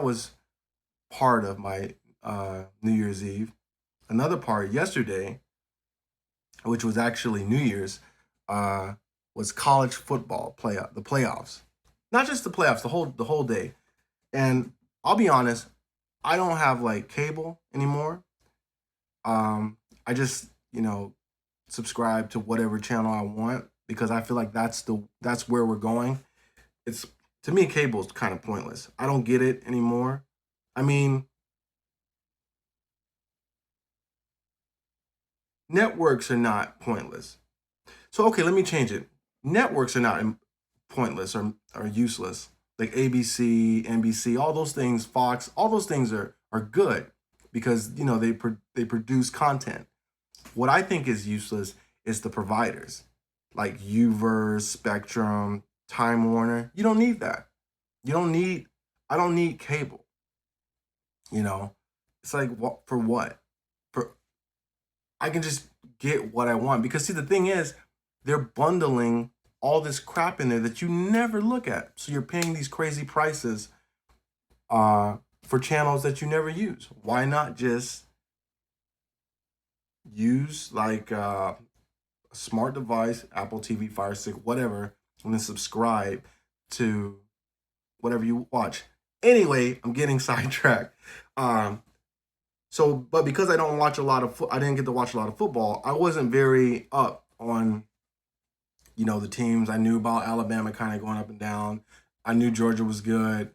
was part of my New Year's Eve. Another part yesterday, which was actually New Year's, uh, was college football the playoffs. Not just the playoffs, the whole day. And I'll be honest, I don't have like cable anymore. I just subscribe to whatever channel I want because I feel like that's where we're going. It's To me, cable is kind of pointless. I don't get it anymore. I mean, networks are not pointless. So okay, let me change it. Networks are not pointless or useless. Like ABC, NBC, all those things, Fox, all those things are good because they produce content. What I think is useless is the providers, like Uverse, Spectrum, Time Warner. You don't need that. You don't need. I don't need cable. You know, it's like what for what? For I can just get what I want because see the thing is, they're bundling all this crap in there that you never look at. So you're paying these crazy prices for channels that you never use. Why not just use like a smart device, Apple TV, Fire Stick, whatever, and then subscribe to whatever you watch. Anyway, I'm getting sidetracked. Um, but because I don't watch a lot of, I didn't get to watch a lot of football. I wasn't very up on the teams. I knew about Alabama kind of going up and down. I knew Georgia was good.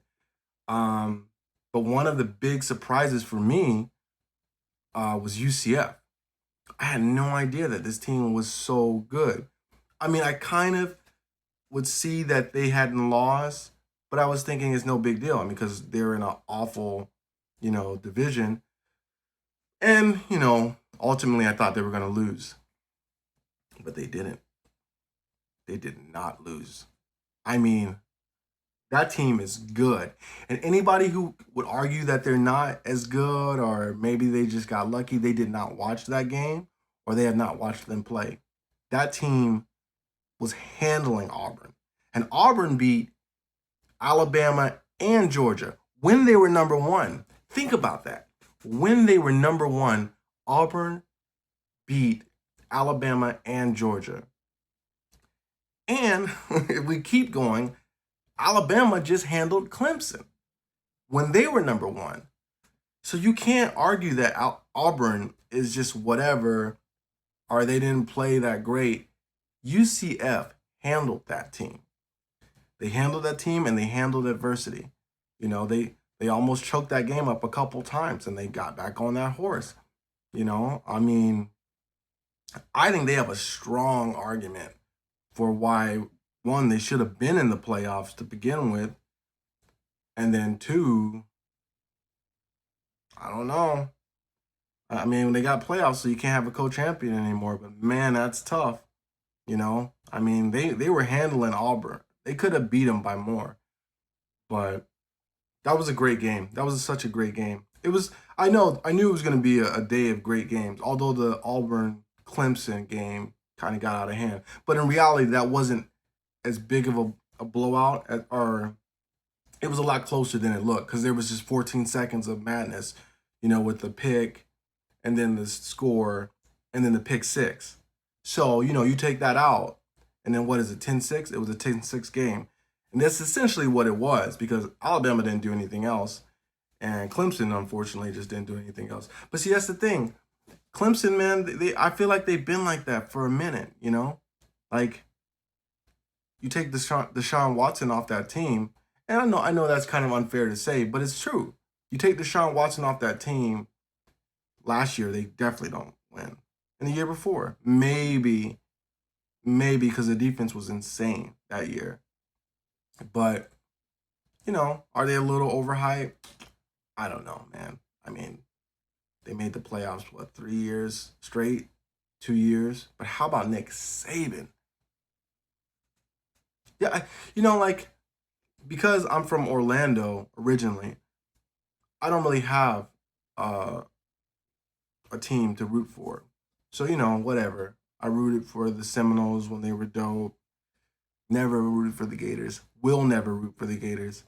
Um, but one of the big surprises for me was UCF. I had no idea that this team was so good. I mean, I kind of would see that they hadn't lost, but I was thinking it's no big deal. I mean, because they're in an awful, division. And, ultimately I thought they were going to lose, but they didn't. They did not lose. I mean, that team is good. And anybody who would argue that they're not as good or maybe they just got lucky, they did not watch that game or they have not watched them play. That team was handling Auburn. And Auburn beat Alabama and Georgia when they were number one. Think about that. When they were number one, Auburn beat Alabama and Georgia. And if we keep going, Alabama just handled Clemson when they were number one. So you can't argue that Auburn is just whatever or they didn't play that great. UCF handled that team. They handled that team and they handled adversity. They almost choked that game up a couple times and they got back on that horse. I mean, I think they have a strong argument for why one, they should have been in the playoffs to begin with, and then two, I don't know. I mean, they got playoffs, so you can't have a co-champion anymore. But man, that's tough. I mean, they were handling Auburn. They could have beat them by more, but that was a great game. That was such a great game. It was. I knew it was going to be a day of great games. Although the Auburn Clemson game kind of got out of hand, but in reality, that wasn't as big of a blowout, or it was a lot closer than it looked because there was just 14 seconds of madness, with the pick and then the score and then the pick six. So, you take that out and then what is it, 10-6? It was a 10-6 game. And that's essentially what it was because Alabama didn't do anything else. And Clemson, unfortunately, just didn't do anything else. But see, that's the thing. Clemson, man, I feel like they've been like that for a minute. Like, you take Deshaun Watson off that team, and I know that's kind of unfair to say, but it's true. You take Deshaun Watson off that team last year, they definitely don't win. And the year before, maybe because the defense was insane that year. But, are they a little overhyped? I don't know, man. I mean, they made the playoffs, what, 3 years straight? 2 years? But how about Nick Saban? Yeah, like, because I'm from Orlando originally, I don't really have uh, a team to root for. So, whatever. I rooted for the Seminoles when they were dope. Never rooted for the Gators. Will never root for the Gators.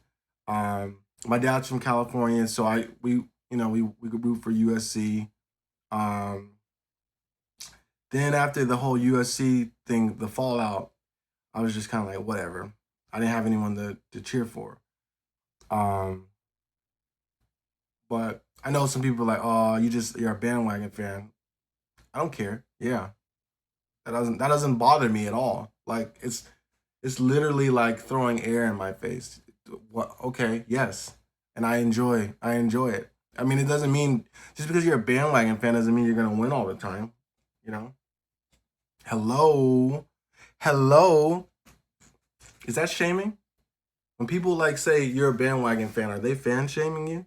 My dad's from California, so we could root for USC. Um, then after the whole USC thing, the fallout, I was just kind of like, whatever. I didn't have anyone to cheer for. Um, but I know some people are like, oh, you're a bandwagon fan. I don't care. Yeah, that doesn't bother me at all. Like it's literally like throwing air in my face. What? Okay, yes, and I enjoy it. I mean, it doesn't mean just because you're a bandwagon fan doesn't mean you're gonna win all the time. You know? Hello, hello. Is that shaming? When people like say you're a bandwagon fan, are they fan shaming you?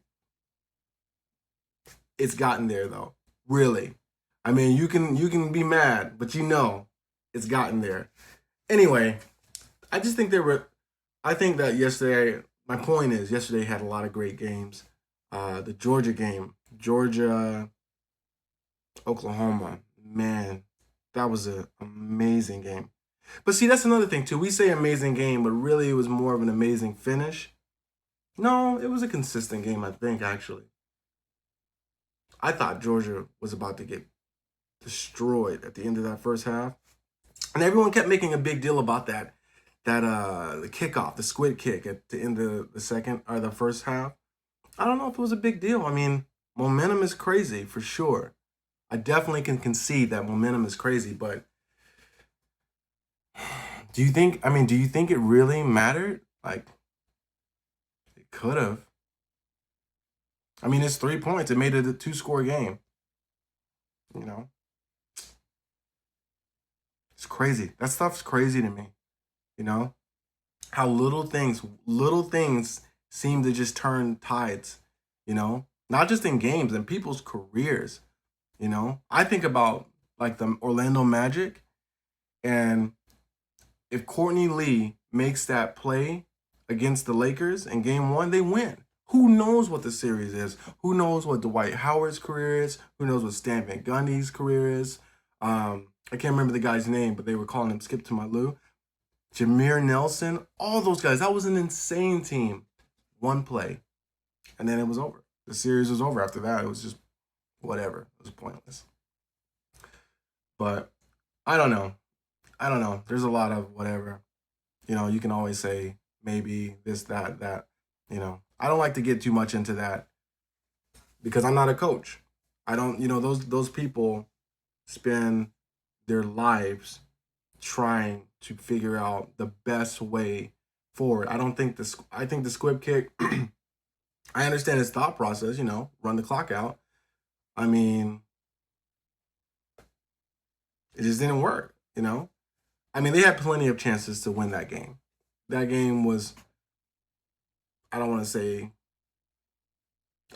It's gotten there though. Really. I mean, you can be mad, but it's gotten there. Anyway, I just think there were. I think that yesterday. My point is, yesterday had a lot of great games. The Georgia game, Georgia, Oklahoma, man, that was an amazing game. But see, that's another thing too. We say amazing game, but really it was more of an amazing finish. No, it was a consistent game. I think actually, I thought Georgia was about to get destroyed at the end of that first half, and everyone kept making a big deal about that the kickoff, the squid kick at the end of the second or the first half. I don't know if it was a big deal. I mean, momentum is crazy for sure. I definitely can concede that momentum is crazy, but do you think it really mattered? Like, it could have. I mean, it's 3 points. It made it a two-score game. You know, it's crazy. That stuff's crazy to me. You know, how little things seem to just turn tides, not just in games, in people's careers. I think about like the Orlando Magic, and if Courtney Lee makes that play against the Lakers in game one, they win. Who knows what the series is? Who knows what Dwight Howard's career is? Who knows what Stan Van Gundy's career is? I can't remember the guy's name, but they were calling him Skip to My Lou. Jameer Nelson, all those guys. That was an insane team. One play, and then it was over. The series was over after that. It was just whatever. It was pointless. But I don't know. I don't know. There's a lot of whatever. You can always say maybe this, that, that. I don't like to get too much into that because I'm not a coach. I don't, those people spend their lives trying to figure out the best way forward. I think the squib kick, I understand his thought process, run the clock out. I mean, it just didn't work. I mean, they had plenty of chances to win that game. That game was, I don't want to say,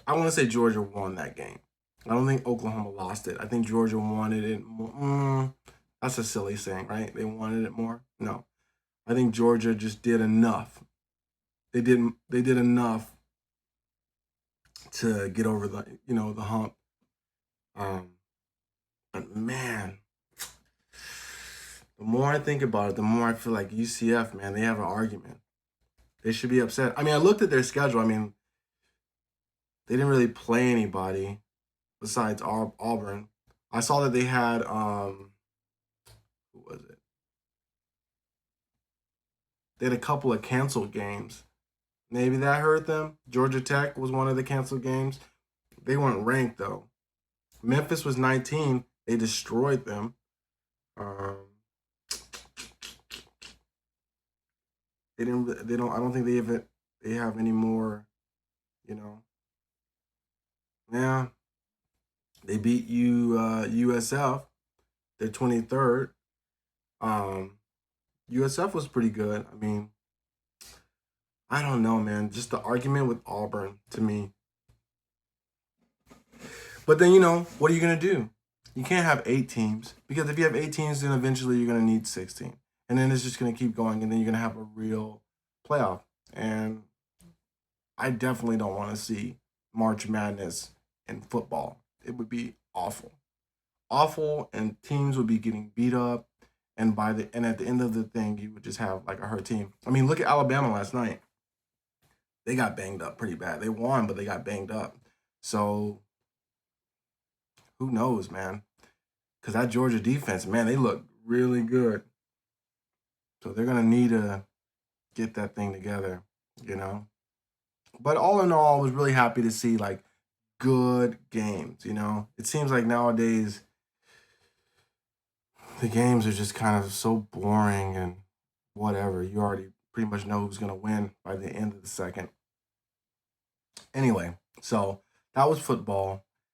I want to say Georgia won that game. I don't think Oklahoma lost it. I think Georgia wanted it more. That's a silly saying, right? They wanted it more. No, I think Georgia just did enough. They did enough to get over the hump. Um, but man, the more I think about it, the more I feel like UCF, man, they have an argument. They should be upset. I mean, I looked at their schedule. I mean, they didn't really play anybody besides Auburn. I saw that they had who was it? They had a couple of canceled games. Maybe that hurt them. Georgia Tech was one of the canceled games. They weren't ranked though. Memphis was 19. They destroyed them. Um, they didn't. They don't. I don't think they even. They have any more. You know. Yeah. They beat USF. They're 23rd. Um, USF was pretty good. I mean, I don't know, man. Just the argument with Auburn to me. But then what are you gonna do? You can't have 8 teams because if you have 8 teams, then eventually you're gonna need 16, and then it's just gonna keep going, and then you're gonna have a real playoff. And I definitely don't want to see March Madness in football. It would be awful, awful, and teams would be getting beat up. And at the end of the thing, you would just have like a hurt team. I mean, look at Alabama last night. they got banged up pretty bad. They won, but they got banged up. So who knows, man? Because that Georgia defense, man, they look really good. So they're gonna need to get that thing together, you know. But all in all, I was really happy to see like good games. You know, it seems like nowadays the games are just kind of so boring and whatever. You already pretty much know who's gonna win by the end of the second. Anyway, so that was football.